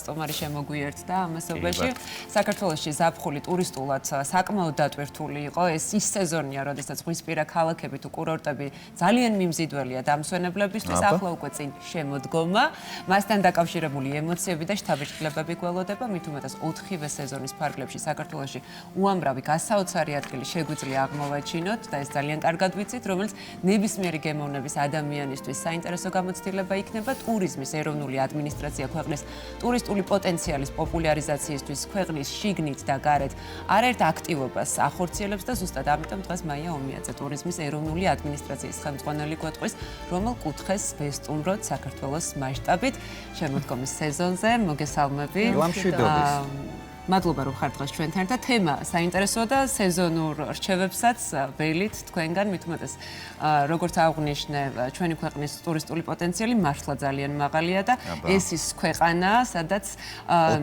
სტომარი შემოგვიერთდა ამასობაში. საქართველოში ზაფხული ტურისტულად საკმაოდ დატვირთული იყო. ეს ის სეზონია, როდესაც ზღვისპირა ქალაქები თუ კურორტები ძალიან მიმზიდველია დამსვენებლებისთვის. ახლა უკვე წინ შემოდგომა. მასთან დაკავშირებული ემოციები და შთაბეჭდილებები გველოდება. მით უმეტეს 4-ვე სეზონის ფარგლებში საქართველოში უამრავი გასაოცარი ადგილი შეგვიძლია აღმოვაჩინოთ და ეს ძალიან კარგად ვიცით, რომელიც ნებისმიერი გემოვნების ადამიანისთვის საინტერესო გამოცდილება იქნება. ტურიზმის ეროვნული ადმინისტრაცია ქვეყნის ტურისტული პოტენციალის პოპულარიზაციისთვის ქვეყნის შიგნით და გარეთ არაერთ აქტივობას ახორციელებს და ზუსტად ამიტომ დღეს მაია ომიაძე ტურიზმის ეროვნული ადმინისტრაციის ხელმძღვანელი გვეტყვის, რომელ კუთხეს ვესტუმროთ საქართველოს მასშტაბით შემოდგომის სეზონზე. მოგესალმები. მადლობა რომ ხართ დღეს ჩვენთან და თემა საინტერესოა და სეზონურ რჩევებსაც ველით თქვენგან მით უმეტეს როგორც აღვნიშნე ჩვენი ქვეყნის ტურისტული პოტენციალი მართლა ძალიან მაღალია და ეს ის ქვეყანაა სადაც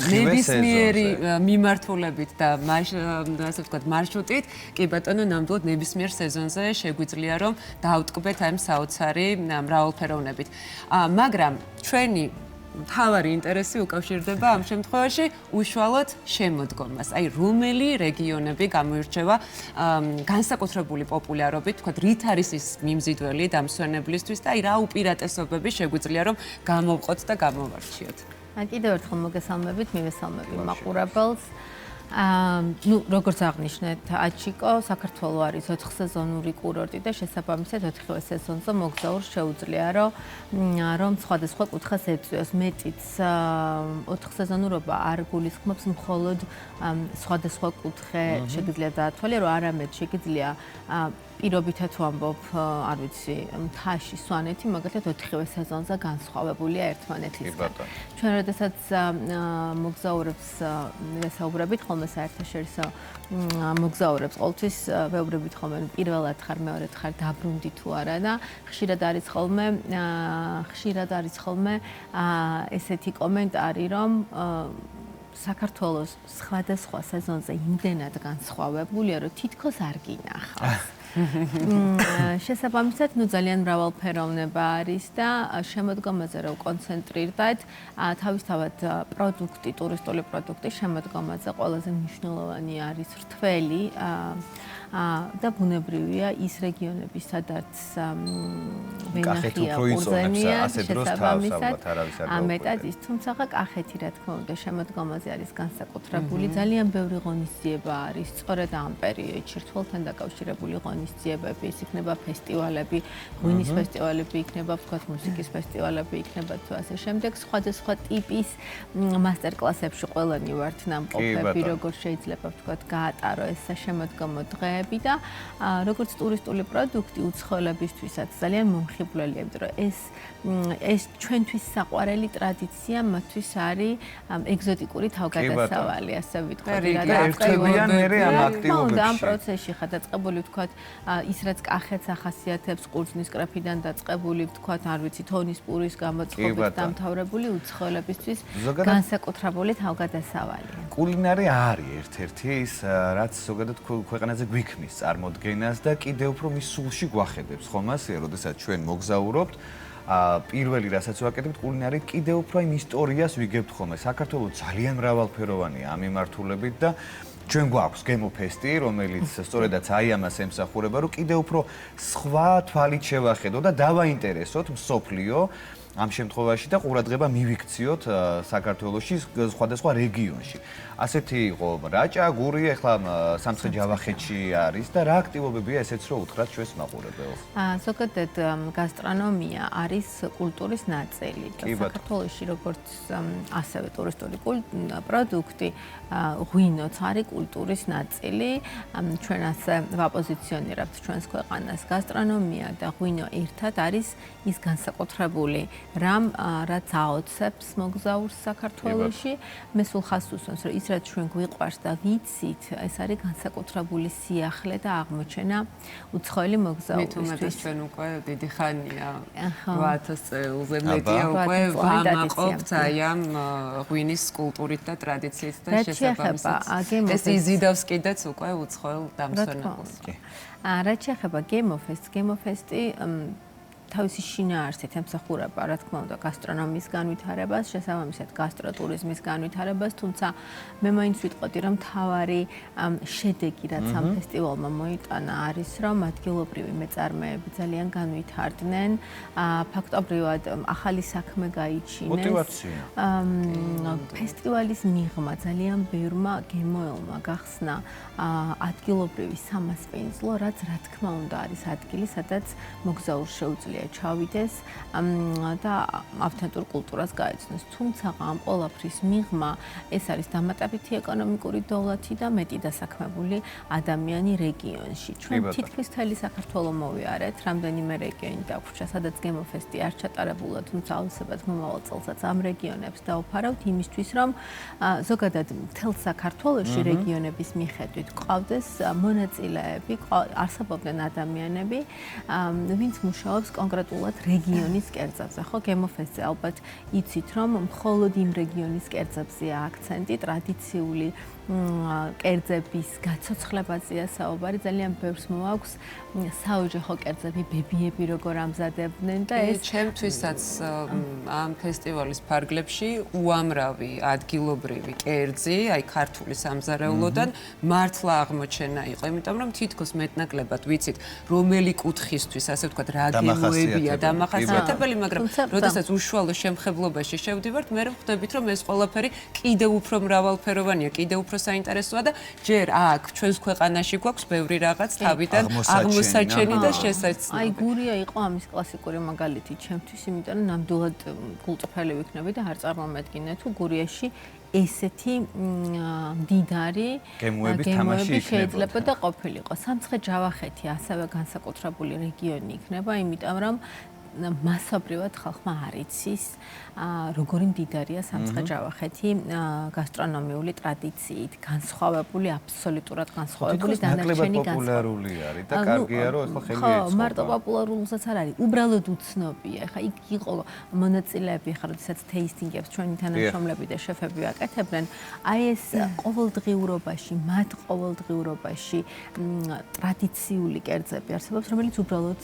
ნებისმიერი მიმართულებით და ასე ვთქვათ მარშრუტით კი ბატონო ნამდვილად ნებისმიერ სეზონზე შეგვიძლია რომ დავტკბეთ ამ საოცარი მრავალფეროვნებით მაგრამ ჩვენი მთავარი ინტერესი უკავშირდება ამ შემთხვევაში უშუალოდ შემოდგომას. აი რომელი რეგიონები გამოირჩევა განსაკუთრებული პოპულარობით, თქვათ რით არის ის მიმზიდველი დამსვენებლისთვის და აი რა უპირატესობები შეგვიძლია რომ გამოვყოთ და გამოვარჩიოთ. კიდევ ერთხელ მოგესალმებით, მივესალმები მაყურებელს. როგორც აღნიშნეთ, აჩიკო საქართველო არის 4 სეზონური კურორტი და შესაბამისად 4-ვე სეზონზე მოგზაურს შეუძლია რომ სხვადასხვა კუთხეს ეწვიოს. მეტიც 4 სეზონურობა არ გულისხმობს მხოლოდ სხვადასხვა კუთხე შეგიძლია დაათვალე, რომ არამედ შეგიძლია პირობითად ვამბობ, არ ვიცი, მთაში, სვანეთი, მაგალითად 4-ვე სეზონზე განსხვავებულია ერთმანეთისგან. ჩვენ როდესაც მოგზაურებს ვესაუბრებით, ხოლმე საერთაშორისო მოგზაურებს ყოველთვის ვეუბნებით ხოლმე პირველად ხარ, მეორედ ხარ დაბრუნდი თუ არა და ხშირად არის ხოლმე ესეთი კომენტარი, რომ საქართველოს სხვადასხვა სეზონზე იმდენად განსხვავებულია, რომ თითქოს არ გინახავს. შესაბამისად, ძალიან მრავალფეროვნება არის და შემოდგომაზე რომ კონცენტრირდეთ, თავისთავად პროდუქტი, ტურისტული პროდუქტი შემოდგომაზე ყველაზე მნიშვნელოვანი არის რთველი და ბუნებრივია ის რეგიონები, სადაც ვენახია ყურძენია, შესაბამისად მეტად ის, თუმცა კახეთი რა თქმა უნდა შემოდგომაზე არის განსაკუთრებული, ძალიან ბევრი ღონისძიება არის სწორედ ამ პერიოდში, რთველთან დაკავშირებული ღონისძიებები, ის იქნება ფესტივალები, ღვინის ფესტივალები იქნება, ვთქვათ, მუსიკის ფესტივალები იქნება თუ ასე შემდეგ, სხვადასხვა ტიპის მასტერკლასებში ყველანი ვართ ნამყოფები, როგორ შეიძლება ვთქვათ გაატარო ეს შემოდგომო დღე და როგორც ტურისტული პროდუქტი უცხოელებისთვისაც ძალიან მომხიბვლელია, იმიტომ რომ ეს ჩვენთვის საყვარელი ტრადიცია მათთვის არის ეგზოტიკური თავგადასავალი, ასე ვიტყოდი. ამ პროცესში ხარ დაწყებული, ვთქვათ, ის რაც კახეთს ახასიათებს, ყურძნის კრეფიდან დაწყებული, ვთქვათ, არ ვიცი, თონის პურის გამოწყობით დამთავრებული უცხოელებისთვის განსაკუთრებული თავგადასავალია. კულინარი არის ერთ-ერთი ის, რაც ზოგადად ქვეყანაზე გვიქმნის წარმოდგენას და კიდევ უფრო მის სულში გვახედებს, ხომ ასე, როდესაც ჩვენ მოგზაურობთ, პირველი რასაც ვაკეთებთ, კულინარი კიდევ უფრო იმ ისტორიას ვიგებთ ხოლმე. საქართველოს ძალიან მრავალფეროვანია ამ მიმართულებით და ჩვენ გვაქვს გემოფესტი, რომელიც სწორედაც აი ამას ემსახურება, რომ კიდევ უფრო სხვა თვალით შევახედო და დავაინტერესოთ მსოფლიო ამ შემთხვევაში და ყურადღება მივიქციოთ საქართველოში სხვადასხვა რეგიონში. ასეთი იყო რაჭა, გური, ახლა სამცხე-ჯავახეთში არის და რა აქტივობებია ესეც რო უთხრათ ჩვენს მაყურებელს. ზოგადად გასტრონომია არის კულტურის ნაწილი და საქართველოში როგორც ასევე ტურისტული პროდუქტი, ღვინოც არის კულტურის ნაწილი. ჩვენ ასე ვაპოზიციონირებთ ჩვენს ქვეყანას. გასტრონომია და ღვინო ერთად არის ის განსაკუთრებული რამ რაც აოცებს მოგზაურს საქართველოში. მე სულ ხაზს უსვამს, რომ ის რაც ჩვენ გვიყვარს და ვიცით, ეს არის განსაკუთრებული სიახლე და აღმოჩენა უცხოელი მოგზაურისთვის. მით უმეტეს ჩვენ უკვე დიდი ხანია 8000 წელზე მეტია უკვე ვამაყობთ აი ამ ღვინის კულტურით და ტრადიციით და შესაბამისად ეს იზიდავს კიდეც უკვე უცხოელ დამსვენებელს. რაც შეეხება გემოფესტს, გემოფესტი თავისი შინაარსით ემსახურება, რა თქმა უნდა, გასტრონომიის განვითარებას, შესაბამისად გასტროტურიზმის განვითარებას, თუმცა მე მაინც ვიტყოდი, რომ მთავარი შედეგი, რაც ამ ფესტივალმა მოიტანა, არის, რომ ადგილობრივი მეწარმეები ძალიან განვითარდნენ, ფაქტობრივად ახალი საქმე გაიჩინეს. მოტივაცია. ფესტივალის მიღმა ძალიან ბევრმა გემოელმა გახსნა ადგილობრივი სამასპინძლო, რაც რა თქმა უნდა არის ადგილი, სადაც მოგზაურს შეუძლია ჩავიდეს და ავთენტურ კულტურას გაეცნოს. თუმცა ამ ყველაფრის მიღმა ეს არის დამატებითი ეკონომიკური დოვლათი და მეტი დასაქმებული ადამიანი რეგიონში. ჩვენ თითქმის მთელი საქართველო მოვიარეთ, რამდენიმე რეგიონი დაგვრჩა, სადაც გემოფესტი არ ჩატარებულა, თუმცა აუცილებლად მომავალ წელსაც ამ რეგიონებს დავფარავთ იმისთვის, რომ ზოგადად მთელ საქართველოში რეგიონების მიხედვით ყავდეს მონაწილეები, არსებობდნენ ადამიანები, ვინც მუშაობს კონკრეტულად რეგიონის კერძებზე. ხო, გემოფესტზე ალბათ იცით, რომ მხოლოდ იმ რეგიონის კერძებზეა აქცენტი, ტრადიციული კერძების გაცოცხლებაზეა საუბარი, ძალიან ბევრს მოაქვს საოჯახო კერძები, ბებიები როგორ ამზადებდნენ და ეს ჩემთვისაც ამ ფესტივალის ფარგლებში უამრავი ადგილობრივი კერძი, აი ქართული სამზარეულოდან მართლა აღმოჩენა იყო, იმიტომ რომ თითქოს მეტნაკლებად ვიცით, რომელი კუთხისთვის, ასე ვთქვათ, რა გემოებია დამახასიათებელი, მაგრამ როდესაც უშუალო შემხებლობაში შევდივართ, მე ვხვდებით, რომ ეს ყველაფერი კიდევ უფრო მრავალფეროვანია, კიდევ უფრო საინტერესოა და ჯერ აქ ჩვენს ქვეყანაში გვაქვს ბევრი რაღაც თავიდან აღმოსაჩენი და შესაძლებელი. აი გურია იყო ამის კლასიკური მაგალითი ჩემთვის, იმიტომ რომ ნამდვილად გულწრფელი ვიქნები და არ წარმომედგინე თუ გურიაში ესეთი მდიდარი გემოები შეიძლება და ყოფილიყო. სამცხე-ჯავახეთი ასევე განსაკუთრებული რეგიონი იქნება, იმიტომ რომ მასობრივად ხალხმა არ იცის, როგორი მდიდარია სამცხე-ჯავახეთი გასტრონომიული ტრადიციით, განსხვავებული, აბსოლუტურად განსხვავებული დანარჩენი პოპულარული არის და კარგია რომ ახლა ხელი ეწყობა. ხო, მარტო პოპულარულსაც არ არის, უბრალოდ უცნობია. ახლა იქ იყო მონაწილეები, ახლა როდესაც თეისტინგებს ჩვენი თანამშრომლები და შეფები აკეთებდნენ, აი ეს ყოველდღიურობაში, მათ ყოველდღიურობაში ტრადიციული კერძები არსებობს, რომელიც უბრალოდ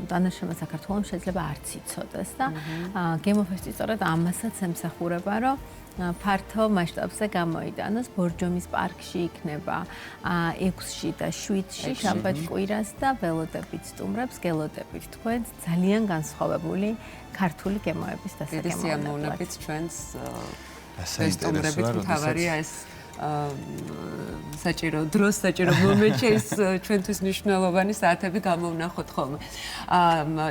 დანარჩენმა საქართველოს შეიძლება არც იცოდეს და გემოფესტი სწორედ ამასაც ემსახურება, რომ ფართო მასშტაბზე გამოიტანოს. ბორჯომის პარკში იქნება 6-ში და 7-ში შაბათ-კვირას და ველოდებით სტუმრებს, გელოდებით თქვენს ძალიან განსხვავებული ქართული გემოების დასაგემოვნებლად. სიამოვნებით ჩვენს სტუმრებით მთავარია ეს საჭირო დროს, საჭირო მომენტში ეს ჩვენთვის მნიშვნელოვანი საათები გამოვნახოთ ხოლმე.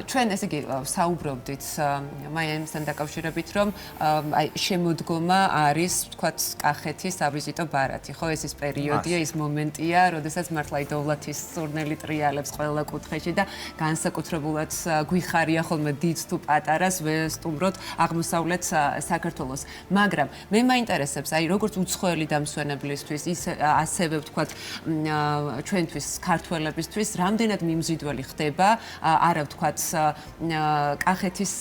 ჩვენ ესე იგი საუბრობდით მაია იმასთან დაკავშირებით, რომ აი შემოდგომა არის, ვთქვათ, კახეთის ავიზიტო ბარათი, ხო, ეს ის პერიოდია, ის მომენტია, როდესაც მართლა აი დოვლათის სურნელი ტრიალებს ყველა კუთხეში და განსაკუთრებულად გვიხარია ხოლმე დიდ თუ პატარას ვესტუმროთ აღმოსავლეთ საქართველოს. მაგრამ მე მაინტერესებს აი როგორც უცხოელი დამსვენებლისთვის, ასევე ვთქვათ ჩვენთვის ქართველებისთვის რამდენად მიმზიდველი ხდება არა ვთქვათ კახეთის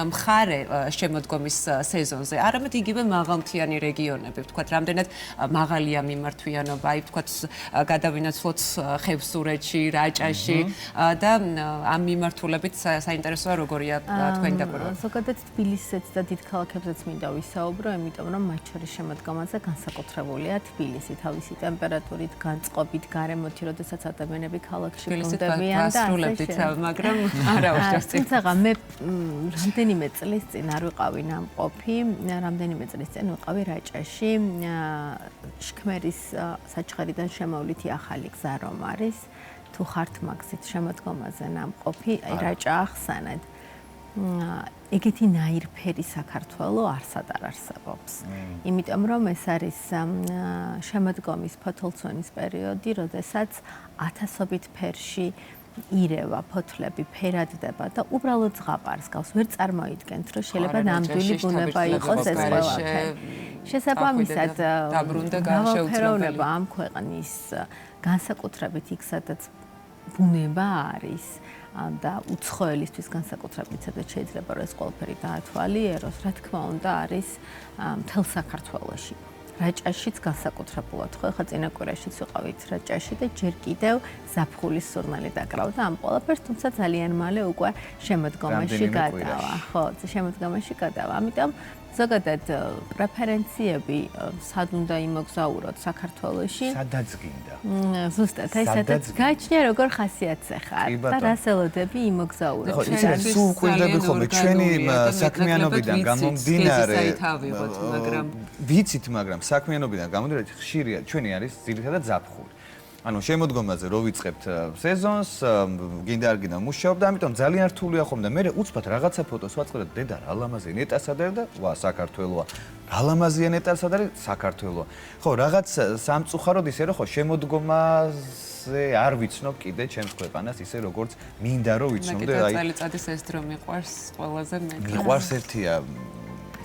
მხარე შემოდგომის სეზონზე, არამედ იგივე მაღალმთიანი რეგიონები, ვთქვათ რამდენად მაღალია მიმართვიანობა, აი ვთქვათ გადავინაცვლოთ ხევსურეთში, რაჭაში და ამ მიმართულებით საინტერესოა როგორია თქვენი დაკვირვება. ზოგადად თბილისიც და დიდ ქალაქებზეც მინდა ვისაუბრო, იმიტომ რომ მათ შორის შემოდგომაზე განსაკუთრებულია თბილისი თავისი ტემპერატურით, განწყობით, გარემოთი, როდესაც ადამიანები ქალაქში ბრუნდებიან და ასე მაგრამ არა უშავს წინ. თუმცა მე რამდენიმე წლის წინ არ ვიყავი ნამყოფი, რამდენიმე წლის წინ ვიყავი რაჭაში, შქმერის საჩხერიდან შემოვლითი ახალი გზა რომ არის, თუ ხართ მაგზით შემოდგომაზე ნამყოფი, აი რაჭა ახსანეთ. ეგეთი ნაირფერი საქართველო არსად არ არსებობს. იმიტომ რომ ეს არის შემოდგომის ფოთოლცვენის პერიოდი, როდესაც ათასობით ფერში ირევა, ფოთლები ფერადდება და უბრალოდ ზღაპარს გავს. ვერ წარმოიდგენთ, რომ შეიძლება ნამდვილი ბუნება იყოს ეს ყველაფერი. შესაბამისად, მრავალფეროვნება ამ ქვეყნის განსაკუთრებით იქ, სადაც ბუნება არის და უცხოელისთვის განსაკუთრებით, სადაც შეიძლება რომ ეს ყველაფერი დაათვალიეროს, რა თქმა უნდა არის მთელ საქართველოში. რაჭაშიც განსაკუთრებულად ხო ხა წინა კვირაშიც ვიყავით რაჭაში და ჯერ კიდევ ზაფხულის სურნელი დაკრავდა ამ ყველაფერს, თუმცა ძალიან მალე უკვე შემოდგომაში გადავა. ხო, შემოდგომაში გადავა. ამიტომ ზოგადად პრეფერენციები სად უნდა იმოგზაუროთ საქართველოში? სადაც გინდა. ზუსტად, აი სადაც გაჩნია როგორ ხასიათზე ხარ და რას ელოდები იმოგზაუროთ. ხო, ისე სულ ყვირდები ხოლმე ჩვენი საქმიანობიდან გამომდინარე ვიცით, მაგრამ საქმიანობიდან გამომდინარე ხშირია ჩვენი არის ძირითადად ზაფხული. ანუ შემოდგომაზე რო ვიწყებთ სეზონს, გინდა არ გინდა მუშაობ და ამიტომ ძალიან რთულია ხომ და მე უცბად რაღაცა ფოტოს ვაწყდა დედა რა ლამაზია ნეტასად არის და ვა საქართველოა. რა ლამაზია ნეტასად არის საქართველოა. ხო, რაღაც სამწუხაროდ ისე რომ ხო შემოდგომაზე არ ვიცნობ კიდე ჩემს ქვეყანას ისე როგორც მინდა რომ ვიცნობდე აი წელიწადის ეს დრო მიყვარს ყველაზე მეტად. მიყვარს ერთია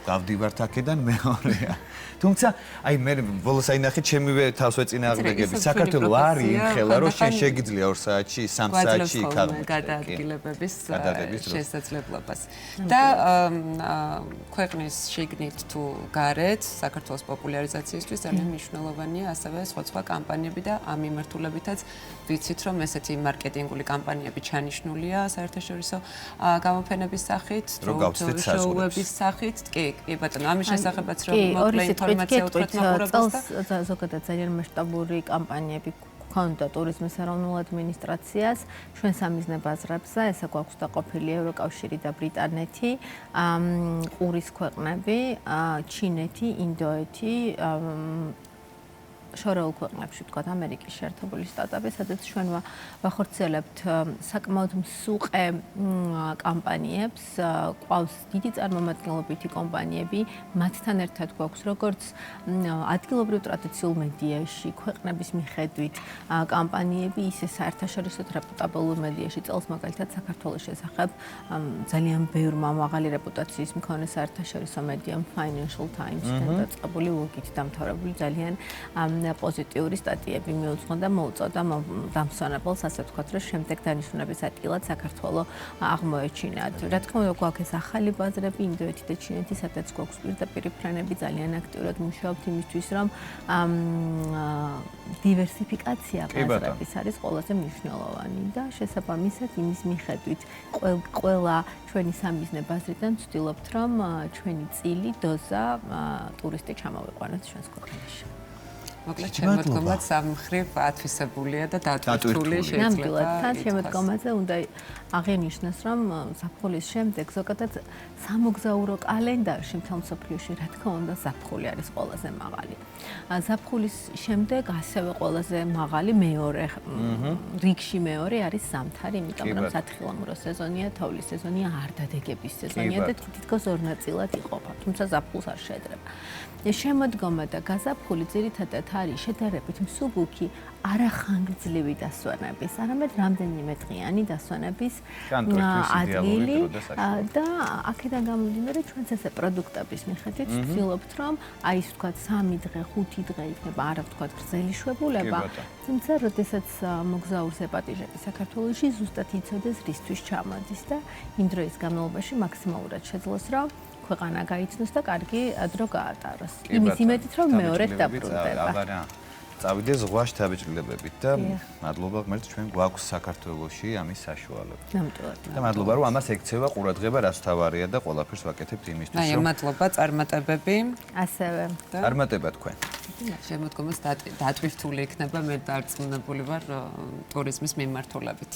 გავდივართ აქედან მეორეა. თუმცა აი მე ბოლოს აინახე ჩემივე თავს ვეწინააღმდეგები საქართველო არის იმხელა რომ შენ შეგიძლია 2 საათში 3 საათში იქ გადაადგილების შესაძლებლობას და ქვეყნის შიგნით თუ გარეთ საქართველოს პოპულარიზაციისთვის ძალიან მნიშვნელოვანია ასევე სხვა კამპანიები და ამ მიმართულებითაც ვიცით რომ ესეთი მარკეტინგული კამპანიები ჩანიშნულია საერთაშორისო გამოფენების სახით, შოუების სახით, კი ბატონო, ამის შესახებაც რომ მოკლე ინფორმაცია უთხრათ მაყურებელს და ზოგადად ძალიან მასშტაბური კამპანიები ქონდა ტურიზმის ეროვნულ ადმინისტრაციას ჩვენ სამიზნე ბაზრებზე, ესე გვაქვს დაყოფილი ევროკავშირი და ბრიტანეთი, ყურის ქვეყნები, ჩინეთი, ინდოეთი, შორეულ ქვეყნებში ვთქვათ ამერიკის შეერთებული შტატები, სადაც ჩვენ ვახორციელებთ საკმაოდ მსუყე კამპანიებს, ყავს დიდი წარმომადგენლობითი კომპანიები, მათთან ერთად გვაქვს როგორც ადგილობრივ ტრადიციულ მედიაში, ქვეყნების მიხედვით კამპანიები, ისე საერთაშორისო რეპუტაბელურ მედიაში, წელს მაგალითად საქართველოს შესახებ ძალიან ბევრმა მაღალი რეპუტაციის მქონე საერთაშორისო მედიამ Financial Times-დან დაწყებული ლოგით დამთავრებული ძალიან პოზიტიური სტატიები მიუძღვნა და მოუწოდა დამსვენებელს, ასე ვთქვათ, რომ შემდეგ დანიშნულების ადგილად საქართველოს აღმოეჩინათ. რა თქმა უნდა, გვაქვს ახალი ბაზრები ინდოეთი და ჩინეთი, სადაც გვაქვს პირდაპირ ფრენები, ძალიან აქტიურად მუშაობთ იმისთვის, რომ დივერსიფიკაცია ბაზრების არის ყველაზე მნიშვნელოვანი და შესაბამისად იმის მიხედვით ყველა ჩვენი სამიზნე ბაზრიდან ვცდილობთ, რომ ჩვენი წილი, დოზა ტურისტი ჩამოვიყვანოთ ჩვენს ქვეყანაში. მოკლედ შემოდგომაც სამმხრივ ათვისებულია და დატვირთული შეიძლება. ნამდვილად, თან შემოდგომაზე უნდა აღინიშნოს, რომ ზაფხულის შემდეგ ზოგადად სამოგზაურო კალენდარში მთელ მსოფლიოში რა თქმა უნდა ზაფხული არის ყველაზე მაღალი. ზაფხულის შემდეგ ასევე ყველაზე მაღალი მეორე რიგში მეორე არის ზამთარი, იმიტომ რომ სათხილამურო სეზონია, თოვლის სეზონია, არდადეგების სეზონია და თითქოს ორ ნაწილად იყოფა, თუმცა ზაფხულს არ შეედრება. შემოდგომა და გაზაფხული ძირითადად არის შედარებით მსუბუქი არახანგრძლივი დასვენების, არამედ რამდენიმე დღიანი დასვენების ადგილი და აქედან გამომდინარე ჩვენც ესე პროდუქტების მიხედვით ვცდილობთ, რომ აი ის ვთქვათ 3 დღე, 5 დღე იქნება არა ვთქვათ გრძელი შვებულება, თუმცა როდესაც მოგზაურს ეპატიჟები საქართველოში ზუსტად იცოდეს რისთვის ჩამოდის და იმ დროის განმავლობაში მაქსიმალურად შეძლოს, რომ ქვეყანა გაიცნოს და კარგი დრო გაატაროს. იმის იმედით, რომ მეორედ დაბრუნდება. წავიდე ზღვაში დაბეჭდილებებით და მადლობა ღმერთს ჩვენ გვაქვს საქართველოში ამის საშუალება. ნამდვილად. და მადლობა რომ ამას ექცევა ყურადღება, რაც თავარია და ყველაფერს ვაკეთებთ იმისთვის, რომ მადლობა წარმატებები. ასევე. წარმატება თქვენ. შემოდგომას დატვირთული იქნება, მე დარწმუნებული ვარ ტურიზმის მიმართულებით.